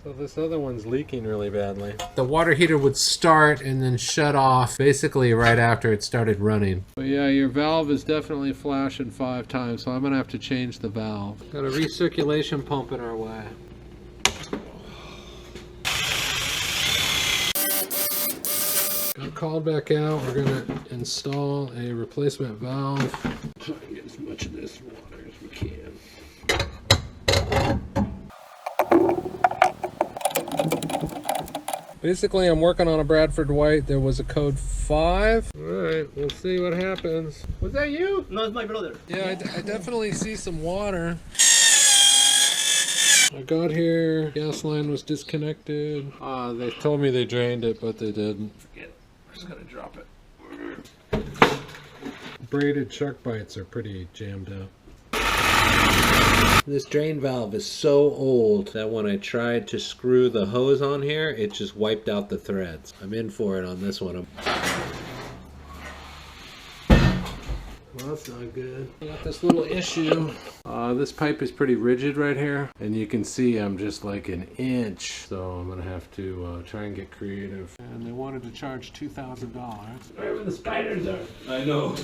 So this other one's leaking really badly. The water heater would start and then shut off basically right after it started running. But yeah, your valve is definitely flashing 5 times, so I'm gonna have to change the valve. Got a recirculation pump in our way. Got called back out. We're gonna install a replacement valve. Try and get as much of this water as we can. Basically, I'm working on a Bradford White. There was a code 5. All right, we'll see what happens. Was that you? No, it's my brother. Yeah, I definitely see some water. I got here, gas line was disconnected. They told me they drained it, but they didn't. Forget it. We're just gonna drop it. Braided shark bites are pretty jammed up. This drain valve is so old that when I tried to screw the hose on here, it just wiped out the threads. I'm in for it on this one. Well, that's not good. I got this little issue. This pipe is pretty rigid right here, and you can see I'm just like an inch. So I'm gonna have to try and get creative. And they wanted to charge $2,000. Right where the spiders are. I know.